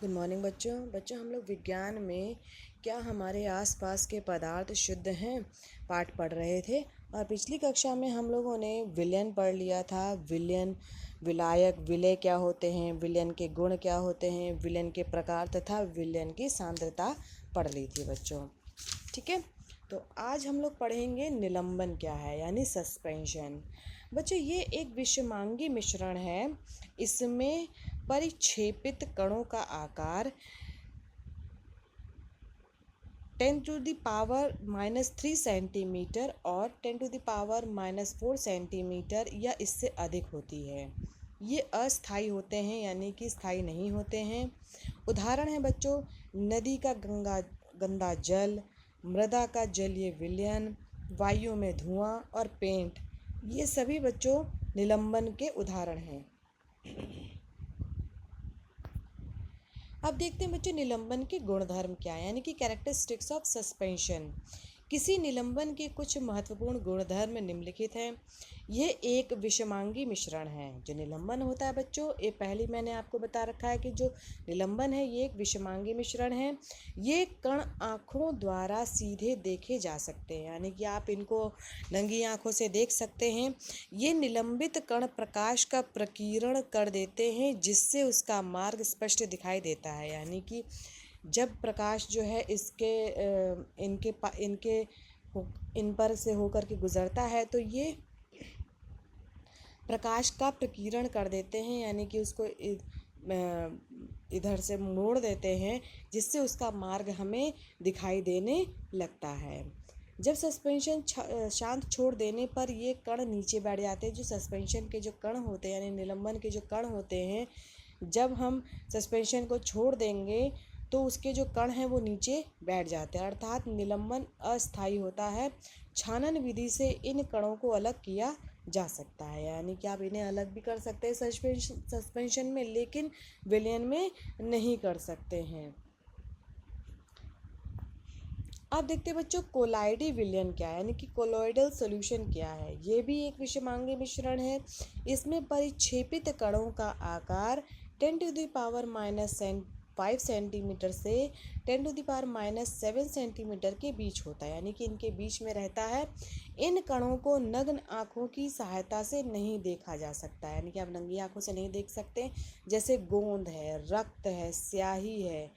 Good morning बच्चों हम लोग विज्ञान में क्या हमारे आसपास के पदार्थ शुद्ध हैं पाठ पढ़ रहे थे। और पिछली कक्षा में हम लोगों ने विलयन पढ़ लिया था। विलयन, विलायक, विलय क्या होते हैं, विलयन के गुण क्या होते हैं, विलयन के प्रकार तथा विलयन की सांद्रता पढ़ ली थी बच्चों। ठीक है, तो आज हम लोग पढ़ेंगे निलंबन क्या है, यानी सस्पेंशन। बच्चों ये एक विषमांगी मिश्रण है। इसमें परिक्षेपित कणों का आकार 10⁻³ सेंटीमीटर और 10⁻⁻4 सेंटीमीटर या इससे अधिक होती है। ये अस्थायी होते हैं, यानी कि स्थायी नहीं होते हैं। उदाहरण है बच्चों, नदी का गंदा जल, मृदा का जलीय विलयन, वायु में धुआं और पेंट, ये सभी बच्चों निलंबन के उदाहरण हैं। अब देखते हैं बच्चों निलंबन के गुणधर्म क्या है, यानी कि कैरेक्टरिस्टिक्स ऑफ सस्पेंशन। किसी निलंबन के कुछ महत्वपूर्ण गुणधर्म निम्नलिखित हैं। यह एक विषमांगी मिश्रण है। जो निलंबन होता है बच्चों, ये पहले मैंने आपको बता रखा है कि जो निलंबन है ये एक विषमांगी मिश्रण है। ये कण आँखों द्वारा सीधे देखे जा सकते हैं, यानी कि आप इनको नंगी आँखों से देख सकते हैं। ये निलंबित कण प्रकाश का प्रकीर्ण कर देते हैं, जिससे उसका मार्ग स्पष्ट दिखाई देता है। यानी कि जब प्रकाश जो है इनके इन पर से होकर के गुजरता है तो ये प्रकाश का प्रकीर्ण कर देते हैं, यानी कि उसको इधर से मोड़ देते हैं, जिससे उसका मार्ग हमें दिखाई देने लगता है। जब सस्पेंशन शांत छोड़ देने पर ये कण नीचे बैठ जाते हैं। जो सस्पेंशन के जो कण होते हैं, यानी निलंबन के जो कण होते हैं, जब हम सस्पेंशन को छोड़ देंगे तो उसके जो कण हैं वो नीचे बैठ जाते हैं, अर्थात निलंबन अस्थायी होता है। छानन विधि से इन कणों को अलग किया जा सकता है, यानी कि आप इन्हें अलग भी कर सकते हैं सस्पेंशन में, लेकिन विलयन में नहीं कर सकते हैं। अब देखते हैं बच्चों कोलाइडी विलयन क्या है, यानी कि कोलोइडल सॉल्यूशन क्या है। ये भी एक विषमांगी मिश्रण है। इसमें परिक्षेपित कणों का आकार 10⁻⁻5 सेंटीमीटर से 10⁻⁷ सेंटीमीटर के बीच होता है, यानी कि इनके बीच में रहता है। इन कणों को नग्न आँखों की सहायता से नहीं देखा जा सकता है, यानी कि आप नंगी आँखों से नहीं देख सकते। जैसे गोंद है, रक्त है, स्याही है,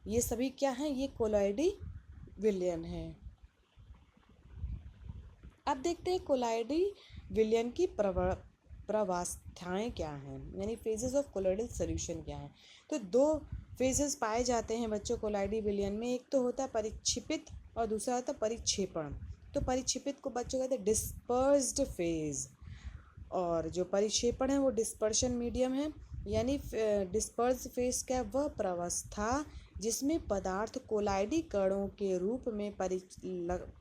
ये सभी क्या हैं, ये कोलॉइडी विलयन है। अब देखते हैं कोलाइडी विलयन की प्रवास्थाएं क्या हैं, यानी फेजेस ऑफ कोलाइडल सॉल्यूशन क्या है। तो दो फेजेस पाए जाते हैं बच्चों कोलाइडी विलयन में। एक तो होता है परिक्षिपित और दूसरा होता है परिक्षेपण। तो परिक्षिपित को बच्चों कहते हैं डिस्पर्स्ड फेज, और जो परिक्षेपण है वो डिस्पर्शन मीडियम है। यानी डिस्पर्स फेज क्या, वह प्रवस्था जिसमें पदार्थ कोलाइडी कणों के रूप में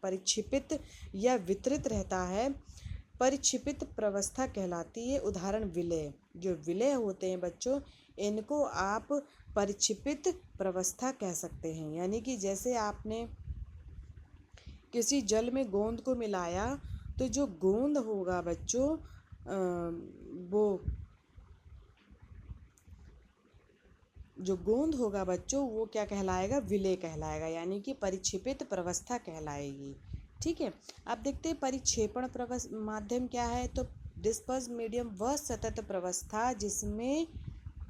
परिक्षिपित या वितरित रहता है, परिक्षिपित प्रवस्था कहलाती है। उदाहरण विलय। जो विलय होते हैं बच्चों, इनको आप परिक्षिपित प्रवस्था कह सकते हैं। यानी कि जैसे आपने किसी जल में गोंद को मिलाया, तो जो गोंद होगा बच्चों वो क्या कहलाएगा, विलय कहलाएगा, यानी कि परिक्षेपित प्रवस्था कहलाएगी। ठीक है, अब देखते हैं परिक्षेपण माध्यम क्या है। तो डिस्पर्स मीडियम वह सतत प्रवस्था जिसमें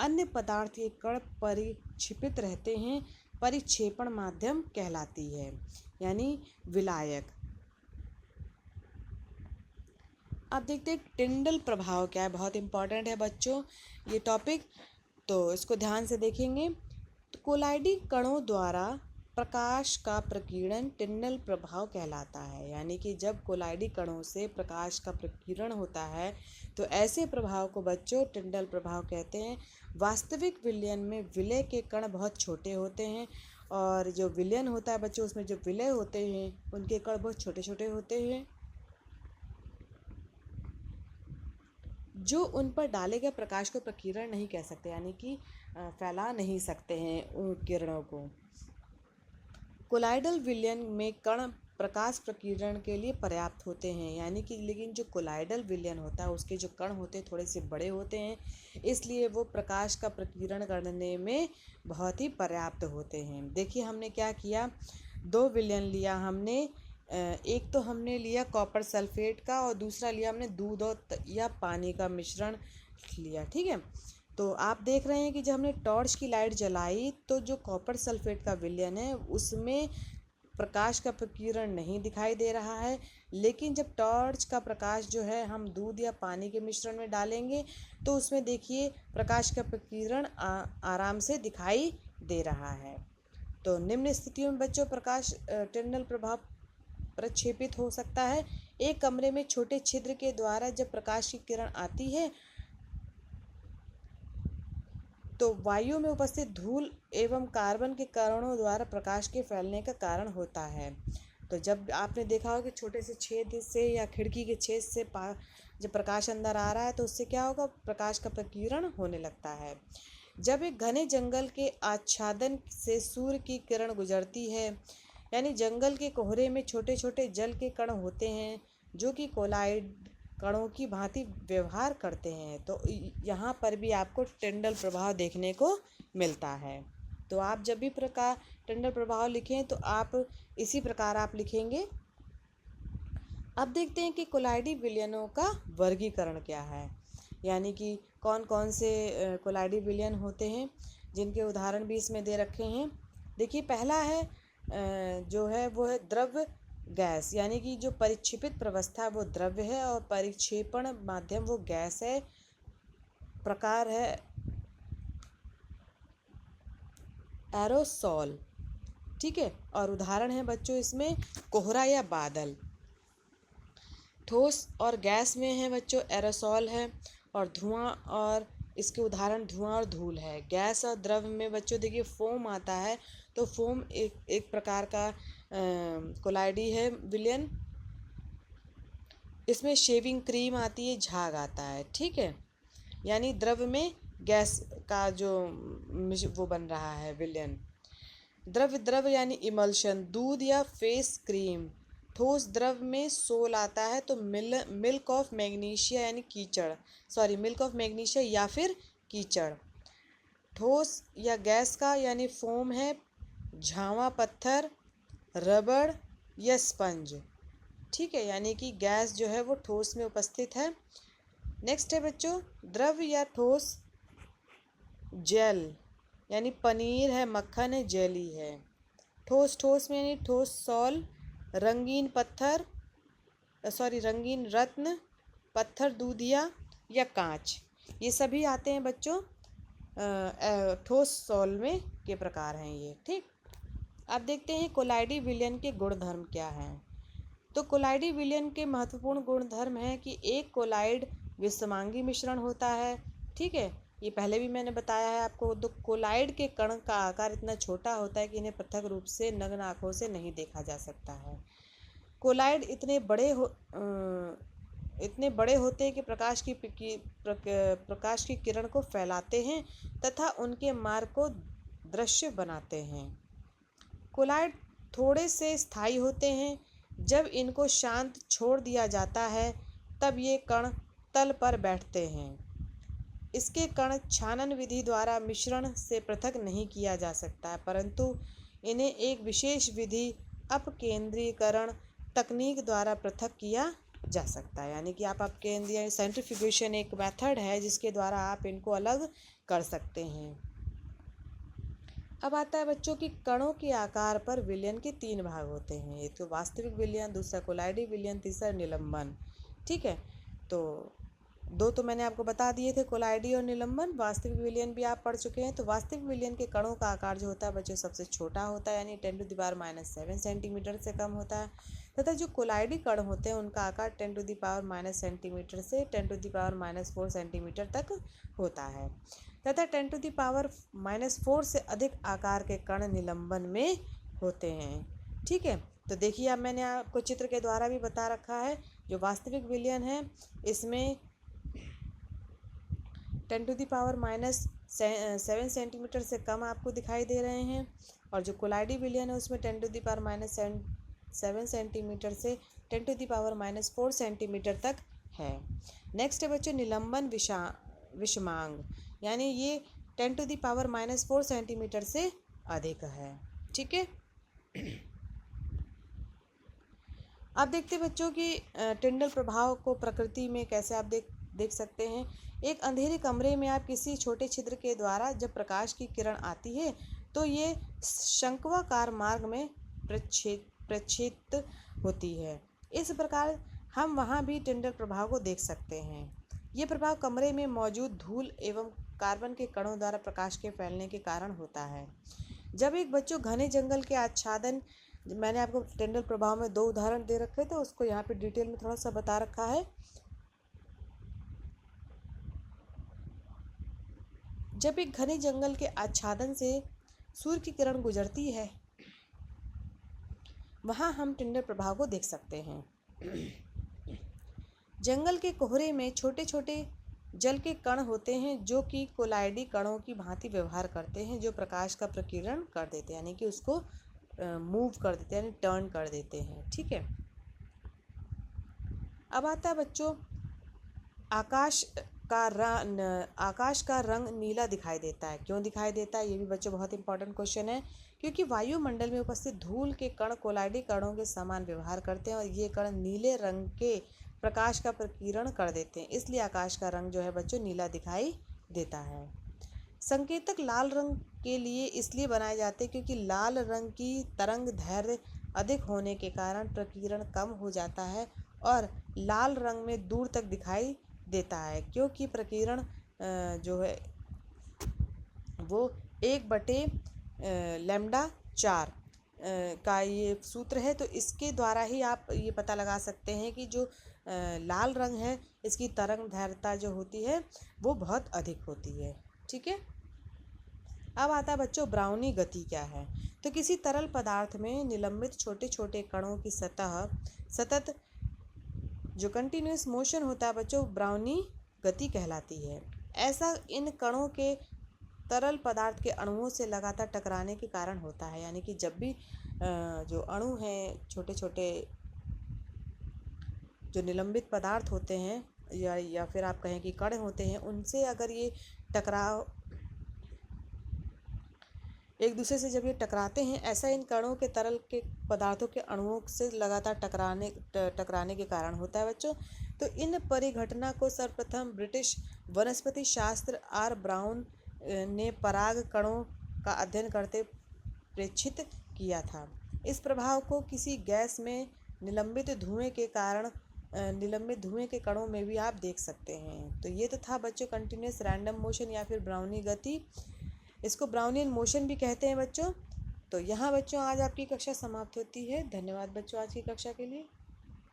अन्य पदार्थ के कण परिक्षेपित रहते हैं, परिक्षेपण माध्यम कहलाती है, यानी विलायक। अब देखते हैं टिंडल प्रभाव क्या है, बहुत इंपॉर्टेंट है बच्चों ये टॉपिक, तो इसको ध्यान से देखेंगे। तो कोलाइडी कणों द्वारा प्रकाश का प्रकीर्णन टिंडल प्रभाव कहलाता है, यानी कि जब कोलाइडी कणों से प्रकाश का प्रकीर्णन होता है तो ऐसे प्रभाव को बच्चों टिंडल प्रभाव कहते हैं। वास्तविक विलयन में विलय के कण बहुत छोटे होते हैं, और जो विलयन होता है बच्चों उसमें जो विलय होते हैं उनके कण बहुत छोटे छोटे होते हैं, जो उन पर डाले गए प्रकाश को प्रकीर्णन नहीं कह सकते, यानी कि फैला नहीं सकते हैं उन किरणों को। कोलाइडल विलयन में कण प्रकाश प्रकीर्णन के लिए पर्याप्त होते हैं, यानी कि लेकिन जो कोलाइडल विलयन होता है उसके जो कण होते हैं थोड़े से बड़े होते हैं, इसलिए वो प्रकाश का प्रकीर्णन करने में बहुत ही पर्याप्त होते हैं। देखिए हमने क्या किया, दो विलयन लिया हमने, एक तो हमने लिया कॉपर सल्फेट का और दूसरा लिया हमने दूध और या पानी का मिश्रण लिया। ठीक है, तो आप देख रहे हैं कि जब हमने टॉर्च की लाइट जलाई तो जो कॉपर सल्फेट का विलयन है उसमें प्रकाश का प्रकीर्णन नहीं दिखाई दे रहा है, लेकिन जब टॉर्च का प्रकाश जो है हम दूध या पानी के मिश्रण में डालेंगे तो उसमें देखिए प्रकाश का प्रकीर्णन आराम से दिखाई दे रहा है। तो निम्न स्थितियों में बच्चों प्रकाश टर्मिनल प्रभाव प्रक्षेपित हो सकता है। एक कमरे में छोटे छिद्र के द्वारा जब प्रकाश की किरण आती है तो वायु में उपस्थित धूल एवं कार्बन के कणों द्वारा प्रकाश के फैलने का कारण होता है। तो जब आपने देखा हो कि छोटे से छेद से या खिड़की के छेद से जब प्रकाश अंदर आ रहा है तो उससे क्या होगा, प्रकाश का प्रकीर्णन होने लगता है। जब एक घने जंगल के आच्छादन से सूर्य की किरण गुजरती है, यानी जंगल के कोहरे में छोटे छोटे जल के कण होते हैं जो कि कोलाइड कणों की भांति व्यवहार करते हैं, तो यहाँ पर भी आपको टिंडल प्रभाव देखने को मिलता है। तो आप जब भी टिंडल प्रभाव लिखें तो आप इसी प्रकार आप लिखेंगे। अब देखते हैं कि कोलाइडी विलयनों का वर्गीकरण क्या है, यानी कि कौन कौन से कोलाइडी विलयन होते हैं, जिनके उदाहरण भी इसमें दे रखे हैं। देखिए पहला है जो है वो है द्रव्य गैस, यानी कि जो परिक्षेपित प्रवस्था वो द्रव्य है और परिक्षेपण माध्यम वो गैस है। प्रकार है एरोसॉल। ठीक है, और उदाहरण है बच्चों इसमें कोहरा या बादल। ठोस और गैस में है बच्चों एरोसॉल है, और धुआं और इसके उदाहरण धुआं और धूल है। गैस और द्रव में बच्चों देखिए फोम आता है, तो फोम एक प्रकार का कोलाइडी है विलयन। इसमें शेविंग क्रीम आती है, झाग आता है। ठीक है, यानी द्रव में गैस का जो वो बन रहा है विलयन। द्रव यानी इमल्शन, दूध या फेस क्रीम। ठोस द्रव में सोल आता है, तो मिल्क ऑफ मैग्नीशिया यानी कीचड़, मिल्क ऑफ मैग्नीशिया या फिर कीचड़। ठोस या गैस का यानी फोम है झावा पत्थर, रबड़ या स्पंज। ठीक है, यानी कि गैस जो है वो ठोस में उपस्थित है। नेक्स्ट है बच्चों द्रव या ठोस जेल, यानी पनीर है, मक्खन है, जेली है। ठोस में यानी ठोस सॉल, रंगीन पत्थर रंगीन रत्न, पत्थर दूधिया या कांच, ये सभी आते हैं बच्चों ठोस सॉल में के प्रकार हैं ये। ठीक, अब देखते हैं कोलाइडी विलयन के गुणधर्म क्या हैं। तो कोलाइडी विलयन के महत्वपूर्ण गुणधर्म है कि एक कोलाइड विषमांगी मिश्रण होता है। ठीक है, ये पहले भी मैंने बताया है आपको। तो कोलाइड के कण का आकार इतना छोटा होता है कि इन्हें पृथक रूप से नग्न आँखों से नहीं देखा जा सकता है। कोलाइड इतने बड़े होते हैं कि प्रकाश की किरण को फैलाते हैं तथा उनके मार्ग को दृश्य बनाते हैं। कोलाइड थोड़े से स्थायी होते हैं, जब इनको शांत छोड़ दिया जाता है तब ये कण तल पर बैठते हैं। इसके कण छानन विधि द्वारा मिश्रण से पृथक नहीं किया जा सकता है, परंतु इन्हें एक विशेष विधि अपकेंद्रीकरण तकनीक द्वारा पृथक किया जा सकता है। यानी कि आप अपकेंद्रीय सेंट्रीफ्यूगेशन एक मेथड है जिसके द्वारा आप इनको अलग कर सकते हैं। अब आता है बच्चों की कणों के आकार पर विलयन के 3 भाग होते हैं। एक तो वास्तविक विलयन, दूसरा कोलाइडी विलयन, तीसरा निलंबन। ठीक है, तो दो तो मैंने आपको बता दिए थे, कोलाइडी और निलंबन। वास्तविक विलयन भी आप पढ़ चुके हैं। तो वास्तविक विलयन के कणों का आकार जो होता है बच्चों सबसे छोटा होता है, यानी 10⁻⁷ सेंटीमीटर से कम होता है, तथा जो कोलाइडी कण होते हैं उनका आकार 10⁻⁻ सेंटीमीटर से 10⁻⁴ सेंटीमीटर तक होता है, तथा 10⁻⁴ से अधिक आकार के कण निलंबन में होते हैं। ठीक है, तो देखिए अब मैंने आपको चित्र के द्वारा भी बता रखा है। जो वास्तविक विलयन है इसमें 10⁻⁷ सेंटीमीटर से कम आपको दिखाई दे रहे हैं, और जो कोलाइडी विलयन है उसमें 10⁻⁷ 7 सेंटीमीटर से 10⁻⁻⁴ सेंटीमीटर तक है। नेक्स्ट है बच्चों निलंबन विषमांग, यानी ये 10⁻⁻⁴ सेंटीमीटर से अधिक है। ठीक है। अब देखते हैं बच्चों कि टिंडल प्रभाव को प्रकृति में कैसे आप देख सकते हैं। एक अंधेरे कमरे में आप किसी छोटे छिद्र के द्वारा जब प्रकाश की किरण आती है तो ये शंक्वाकार मार्ग में प्रक्षेपित होती है। इस प्रकार हम वहाँ भी टिंडल प्रभाव को देख सकते हैं। ये प्रभाव कमरे में मौजूद धूल एवं कार्बन के कणों द्वारा प्रकाश के फैलने के कारण होता है। जब एक बच्चों घने जंगल के आच्छादन, मैंने आपको टिंडल प्रभाव में 2 उदाहरण दे रखे थे, उसको यहाँ पे डिटेल में थोड़ा सा बता रखा है। जब एक घने जंगल के आच्छादन से सूर्य की किरण गुजरती है वहाँ हम टिंडल प्रभाव को देख सकते हैं। जंगल के कोहरे में छोटे छोटे जल के कण होते हैं जो कि कोलाइडी कणों की भांति व्यवहार करते हैं, जो प्रकाश का प्रकीर्णन कर देते हैं, यानी कि उसको मूव कर देते हैं, यानी टर्न कर देते हैं। ठीक है। अब आता है बच्चों आकाश का रंग नीला दिखाई देता है। क्यों दिखाई देता है, ये भी बच्चों बहुत इंपॉर्टेंट क्वेश्चन है। क्योंकि वायुमंडल में उपस्थित धूल के कण कोलाइडी कणों के समान व्यवहार करते हैं और ये कण नीले रंग के प्रकाश का प्रकीर्णन कर देते हैं, इसलिए आकाश का रंग जो है बच्चों नीला दिखाई देता है। संकेतक लाल रंग के लिए इसलिए बनाए जाते हैं क्योंकि लाल रंग की तरंग दैर्घ्य अधिक होने के कारण प्रकीर्णन कम हो जाता है और लाल रंग में दूर तक दिखाई देता है, क्योंकि प्रकीर्णन जो है वो 1/λ4 का ये सूत्र है। तो इसके द्वारा ही आप ये पता लगा सकते हैं कि जो लाल रंग है इसकी तरंग दैर्घ्यता जो होती है वो बहुत अधिक होती है। ठीक है। अब आता है बच्चों ब्राउनी गति क्या है। तो किसी तरल पदार्थ में निलंबित छोटे छोटे कणों की सतत जो कंटिन्यूस मोशन होता है बच्चों, ब्राउनी गति कहलाती है। ऐसा इन कणों के तरल पदार्थ के अणुओं से लगातार टकराने के कारण होता है, यानी कि जब भी जो अणु हैं, छोटे छोटे जो निलंबित पदार्थ होते हैं या फिर आप कहें कि कण होते हैं, उनसे अगर ये टकराव एक दूसरे से जब ये टकराते हैं, ऐसा इन कणों के तरल के पदार्थों के अणुओं से लगातार टकराने के कारण होता है बच्चों। तो इन परिघटना को सर्वप्रथम ब्रिटिश वनस्पति शास्त्र आर ब्राउन ने पराग कणों का अध्ययन करते प्रेक्षित किया था। इस प्रभाव को किसी गैस में निलंबित धुएं के कणों में भी आप देख सकते हैं। तो ये तो था बच्चों कंटिन्यूस रैंडम मोशन या फिर ब्राउनी गति, इसको ब्राउनियन मोशन भी कहते हैं बच्चों। तो यहाँ बच्चों आज आपकी कक्षा समाप्त होती है। धन्यवाद बच्चों आज की कक्षा के लिए।